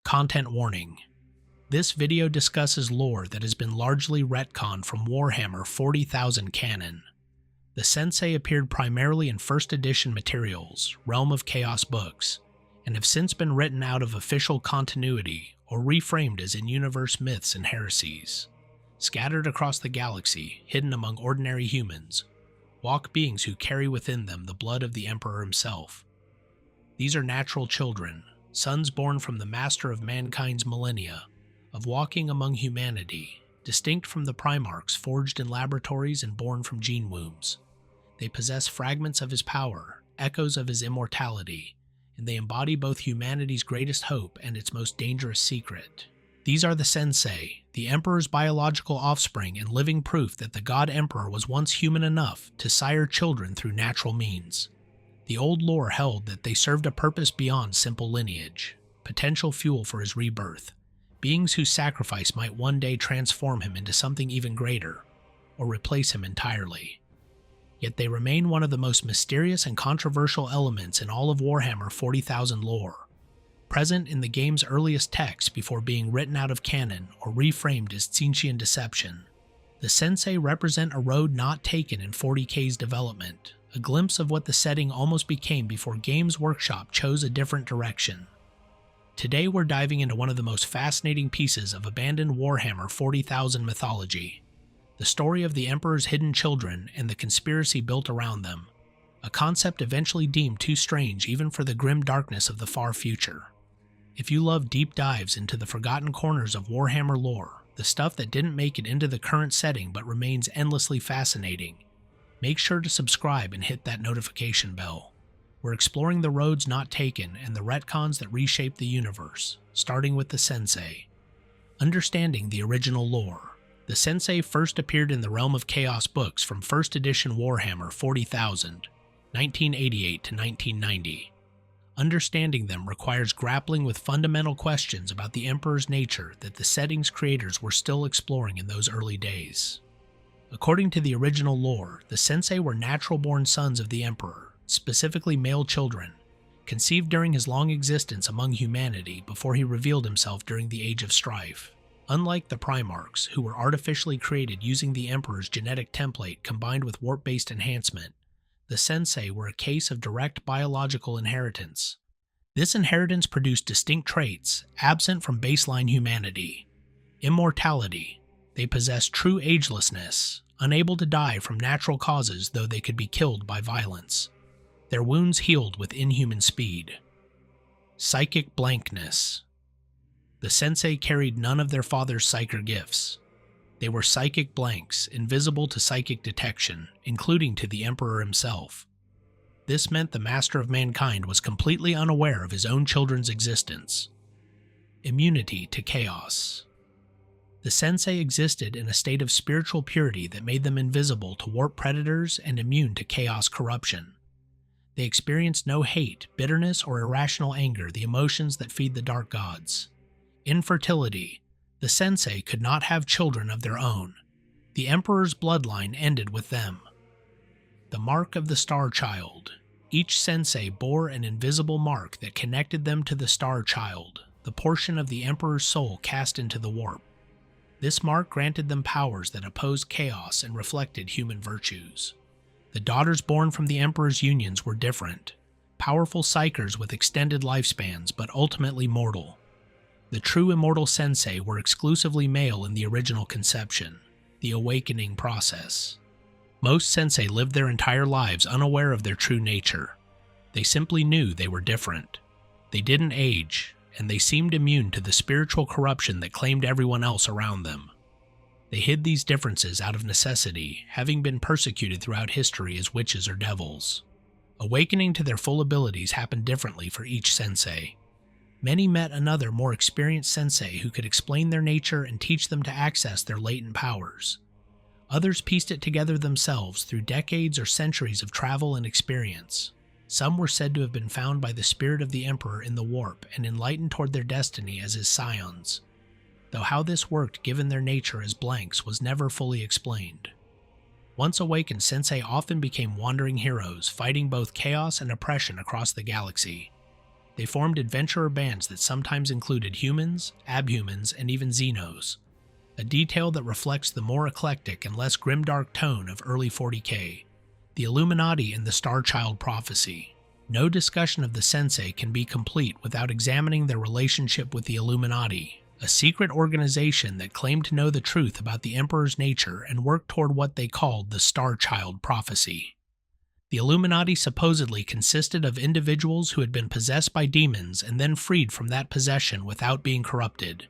Content warning. This video discusses lore that has been largely retconned from Warhammer 40,000 canon. The Sensei appeared primarily in 1st edition materials, Realm of Chaos books, and have since been written out of official continuity or reframed as in-universe myths and heresies. Scattered across the galaxy, hidden among ordinary humans, walk beings who carry within them the blood of the Emperor himself. These are natural children, sons born from the master of mankind's millennia, of walking among humanity, distinct from the Primarchs forged in laboratories and born from gene wombs. They possess fragments of his power, echoes of his immortality, and they embody both humanity's greatest hope and its most dangerous secret. These are the Sensei, the Emperor's biological offspring and living proof that the God Emperor was once human enough to sire children through natural means. The old lore held that they served a purpose beyond simple lineage, potential fuel for his rebirth, beings whose sacrifice might one day transform him into something even greater, or replace him entirely. Yet they remain one of the most mysterious and controversial elements in all of Warhammer 40,000 lore, present in the game's earliest texts before being written out of canon or reframed as Tzeentchian deception. The Sensei represent a road not taken in 40K's development, a glimpse of what the setting almost became before Games Workshop chose a different direction. Today we're diving into one of the most fascinating pieces of abandoned Warhammer 40,000 mythology, the story of the Emperor's hidden children and the conspiracy built around them, a concept eventually deemed too strange even for the grim darkness of the far future. If you love deep dives into the forgotten corners of Warhammer lore, the stuff that didn't make it into the current setting but remains endlessly fascinating, make sure to subscribe and hit that notification bell. We're exploring the roads not taken and the retcons that reshape the universe, starting with the Sensei. Understanding the original lore. The Sensei first appeared in the Realm of Chaos books from 1st edition Warhammer 40,000, 1988 to 1990. Understanding them requires grappling with fundamental questions about the Emperor's nature that the setting's creators were still exploring in those early days. According to the original lore, the Sensei were natural-born sons of the Emperor, specifically male children, conceived during his long existence among humanity before he revealed himself during the Age of Strife. Unlike the Primarchs, who were artificially created using the Emperor's genetic template combined with warp-based enhancement, the Sensei were a case of direct biological inheritance. This inheritance produced distinct traits absent from baseline humanity. Immortality. They possessed true agelessness, unable to die from natural causes though they could be killed by violence. Their wounds healed with inhuman speed. Psychic blankness. The Sensei carried none of their father's psyker gifts. They were psychic blanks, invisible to psychic detection, including to the Emperor himself. This meant the Master of Mankind was completely unaware of his own children's existence. Immunity to chaos. The Sensei existed in a state of spiritual purity that made them invisible to warp predators and immune to chaos corruption. They experienced no hate, bitterness, or irrational anger, the emotions that feed the dark gods. Infertility. The Sensei could not have children of their own. The Emperor's bloodline ended with them. The Mark of the Star Child. Each Sensei bore an invisible mark that connected them to the Star Child, the portion of the Emperor's soul cast into the warp. This mark granted them powers that opposed chaos and reflected human virtues. The daughters born from the Emperor's unions were different, powerful psychers with extended lifespans but ultimately mortal. The true immortal Sensei were exclusively male in the original conception, the awakening process. Most Sensei lived their entire lives unaware of their true nature. They simply knew they were different. They didn't age, and they seemed immune to the spiritual corruption that claimed everyone else around them. They hid these differences out of necessity, having been persecuted throughout history as witches or devils. Awakening to their full abilities happened differently for each Sensei. Many met another, more experienced Sensei who could explain their nature and teach them to access their latent powers. Others pieced it together themselves through decades or centuries of travel and experience. Some were said to have been found by the spirit of the Emperor in the warp and enlightened toward their destiny as his scions, though how this worked given their nature as blanks was never fully explained. Once awakened, Sensei often became wandering heroes, fighting both chaos and oppression across the galaxy. They formed adventurer bands that sometimes included humans, abhumans, and even Xenos, a detail that reflects the more eclectic and less grimdark tone of early 40K. The Illuminati and the Star Child prophecy. No discussion of the Sensei can be complete without examining their relationship with the Illuminati, a secret organization that claimed to know the truth about the Emperor's nature and worked toward what they called the Star Child prophecy. The Illuminati supposedly consisted of individuals who had been possessed by demons and then freed from that possession without being corrupted,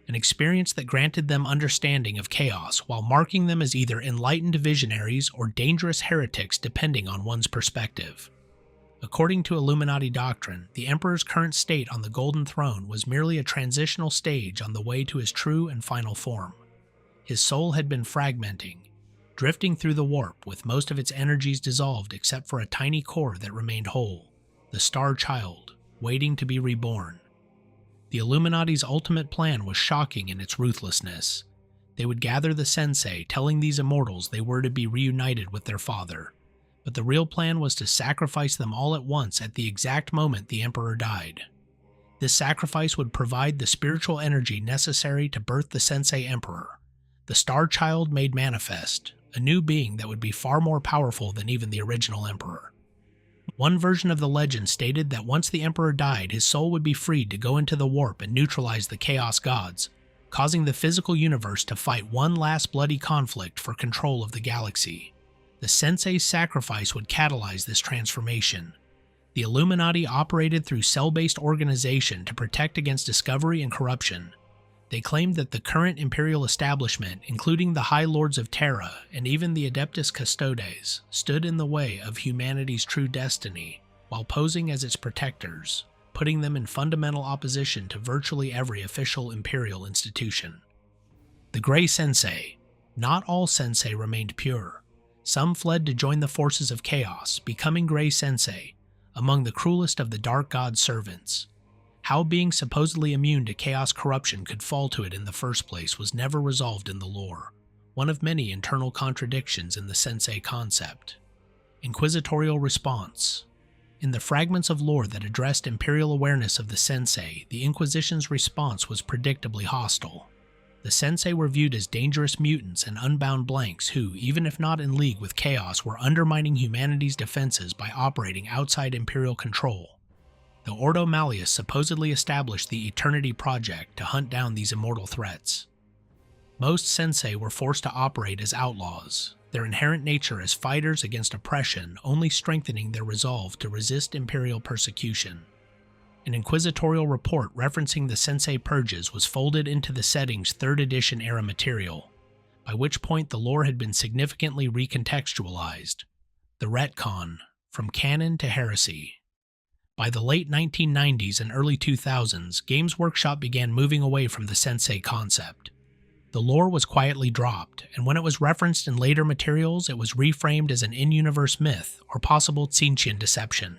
an experience that granted them understanding of chaos while marking them as either enlightened visionaries or dangerous heretics depending on one's perspective. According to Illuminati doctrine, the Emperor's current state on the Golden Throne was merely a transitional stage on the way to his true and final form. His soul had been fragmenting, drifting through the warp with most of its energies dissolved except for a tiny core that remained whole, the Star Child, waiting to be reborn. The Illuminati's ultimate plan was shocking in its ruthlessness. They would gather the Sensei, telling these immortals they were to be reunited with their father. But the real plan was to sacrifice them all at once at the exact moment the Emperor died. This sacrifice would provide the spiritual energy necessary to birth the Sensei Emperor, the Star Child made manifest, a new being that would be far more powerful than even the original Emperor. One version of the legend stated that once the Emperor died, his soul would be freed to go into the warp and neutralize the Chaos Gods, causing the physical universe to fight one last bloody conflict for control of the galaxy. The Sensei's sacrifice would catalyze this transformation. The Illuminati operated through cell-based organization to protect against discovery and corruption. They claimed that the current Imperial establishment, including the High Lords of Terra and even the Adeptus Custodes, stood in the way of humanity's true destiny, while posing as its protectors, putting them in fundamental opposition to virtually every official Imperial institution. The Grey Sensei. Not all Sensei remained pure. Some fled to join the forces of chaos, becoming Grey Sensei, among the cruelest of the Dark God's servants. How being supposedly immune to chaos corruption could fall to it in the first place was never resolved in the lore, one of many internal contradictions in the Sensei concept. Inquisitorial response. In the fragments of lore that addressed Imperial awareness of the Sensei, the Inquisition's response was predictably hostile. The Sensei were viewed as dangerous mutants and unbound blanks who, even if not in league with chaos, were undermining humanity's defenses by operating outside Imperial control. The Ordo Malleus supposedly established the Eternity Project to hunt down these immortal threats. Most Sensei were forced to operate as outlaws, their inherent nature as fighters against oppression only strengthening their resolve to resist Imperial persecution. An inquisitorial report referencing the Sensei purges was folded into the setting's 3rd edition era material, by which point the lore had been significantly recontextualized. The Retcon, from canon to heresy. By the late 1990s and early 2000s, Games Workshop began moving away from the Sensei concept. The lore was quietly dropped, and when it was referenced in later materials, it was reframed as an in-universe myth or possible Tzeentchian deception.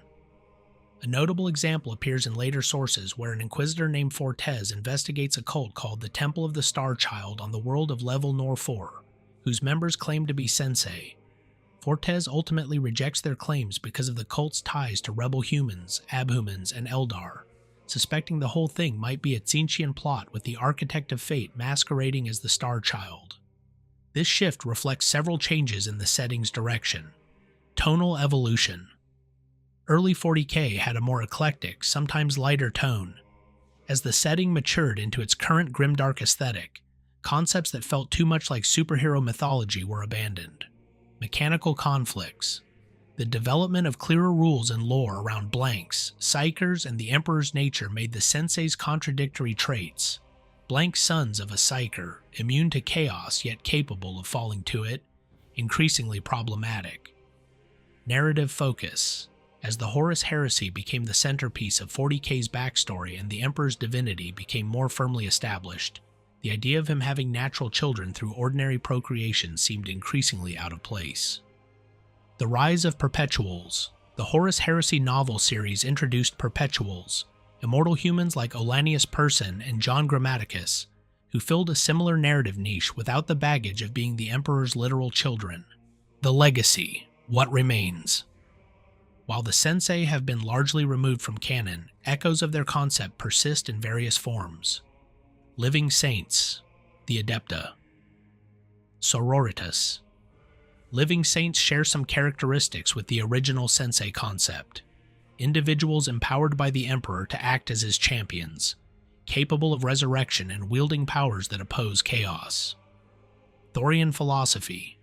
A notable example appears in later sources where an inquisitor named Fortes investigates a cult called the Temple of the Star Child on the world of Level Nor 4, whose members claim to be Sensei. Fortes ultimately rejects their claims because of the cult's ties to rebel humans, abhumans, and Eldar, suspecting the whole thing might be a Tzeentchian plot with the Architect of Fate masquerading as the Star Child. This shift reflects several changes in the setting's direction. Tonal evolution. Early 40K had a more eclectic, sometimes lighter tone. As the setting matured into its current grimdark aesthetic, concepts that felt too much like superhero mythology were abandoned. Mechanical conflicts. The development of clearer rules and lore around blanks, psychers, and the Emperor's nature made the Sensei's contradictory traits, blank sons of a psycher, immune to chaos yet capable of falling to it, increasingly problematic. Narrative focus. As the Horus heresy became the centerpiece of 40K's backstory and the Emperor's divinity became more firmly established, the idea of him having natural children through ordinary procreation seemed increasingly out of place. The rise of perpetuals. The Horus Heresy novel series introduced perpetuals, immortal humans like Olanius Person and John Grammaticus, who filled a similar narrative niche without the baggage of being the Emperor's literal children. The legacy. What remains? While the Sensei have been largely removed from canon, echoes of their concept persist in various forms. Living Saints, the Adepta. Sororitas. Living Saints share some characteristics with the original Sensei concept. Individuals empowered by the Emperor to act as his champions, capable of resurrection and wielding powers that oppose chaos. Thorian Philosophy.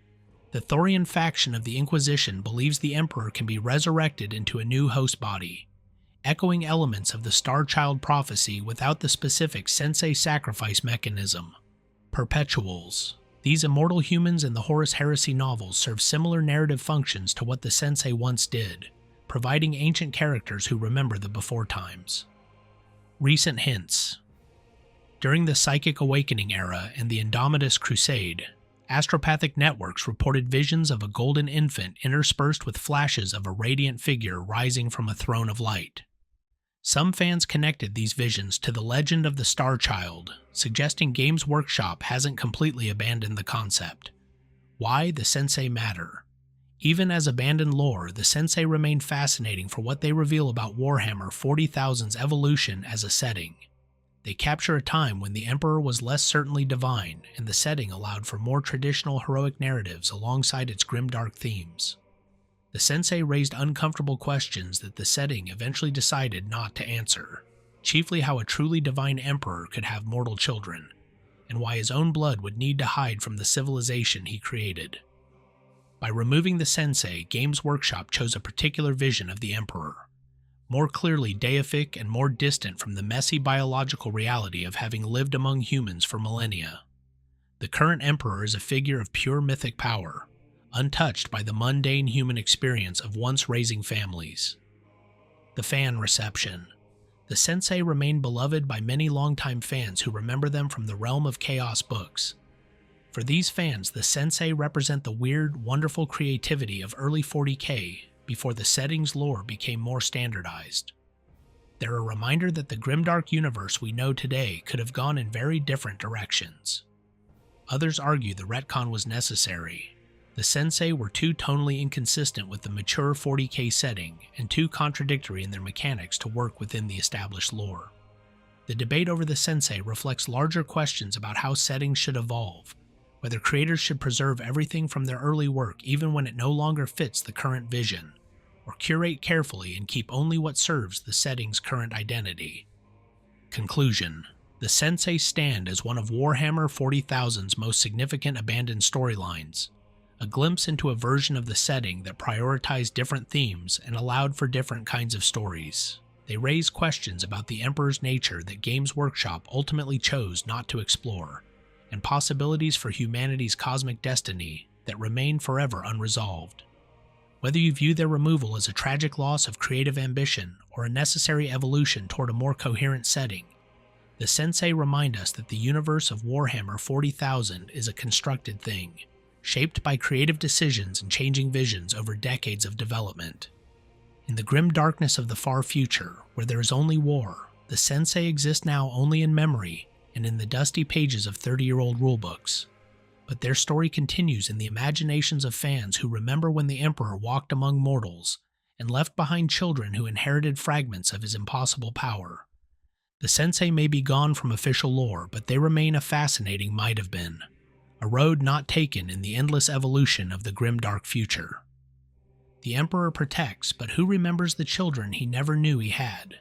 The Thorian faction of the Inquisition believes the Emperor can be resurrected into a new host body, echoing elements of the Star Child prophecy without the specific Sensei sacrifice mechanism. Perpetuals. These immortal humans in the Horus Heresy novels serve similar narrative functions to what the Sensei once did, providing ancient characters who remember the before times. Recent hints. During the Psychic Awakening era and the Indomitus Crusade, astropathic networks reported visions of a golden infant interspersed with flashes of a radiant figure rising from a throne of light. Some fans connected these visions to the legend of the Star Child, suggesting Games Workshop hasn't completely abandoned the concept. Why the Sensei matter? Even as abandoned lore, the Sensei remain fascinating for what they reveal about Warhammer 40,000's evolution as a setting. They capture a time when the Emperor was less certainly divine, and the setting allowed for more traditional heroic narratives alongside its grimdark themes. The Sensei raised uncomfortable questions that the setting eventually decided not to answer, chiefly how a truly divine Emperor could have mortal children, and why his own blood would need to hide from the civilization he created. By removing the Sensei, Games Workshop chose a particular vision of the Emperor, more clearly deific and more distant from the messy biological reality of having lived among humans for millennia. The current Emperor is a figure of pure mythic power, untouched by the mundane human experience of once raising families. The fan reception. The Sensei remain beloved by many longtime fans who remember them from the Realm of Chaos books. For these fans, the Sensei represent the weird, wonderful creativity of early 40K before the setting's lore became more standardized. They're a reminder that the grimdark universe we know today could have gone in very different directions. Others argue the retcon was necessary. The Sensei were too tonally inconsistent with the mature 40K setting and too contradictory in their mechanics to work within the established lore. The debate over the Sensei reflects larger questions about how settings should evolve, whether creators should preserve everything from their early work even when it no longer fits the current vision, or curate carefully and keep only what serves the setting's current identity. Conclusion. The Sensei stand as one of Warhammer 40,000's most significant abandoned storylines, a glimpse into a version of the setting that prioritized different themes and allowed for different kinds of stories. They raise questions about the Emperor's nature that Games Workshop ultimately chose not to explore, and possibilities for humanity's cosmic destiny that remain forever unresolved. Whether you view their removal as a tragic loss of creative ambition or a necessary evolution toward a more coherent setting, the Sensei remind us that the universe of Warhammer 40,000 is a constructed thing, shaped by creative decisions and changing visions over decades of development. In the grim darkness of the far future, where there is only war, the Sensei exist now only in memory and in the dusty pages of 30-year-old rulebooks. But their story continues in the imaginations of fans who remember when the Emperor walked among mortals and left behind children who inherited fragments of his impossible power. The Sensei may be gone from official lore, but they remain a fascinating might-have-been, a road not taken in the endless evolution of the grimdark future. The Emperor protects, but who remembers the children he never knew he had?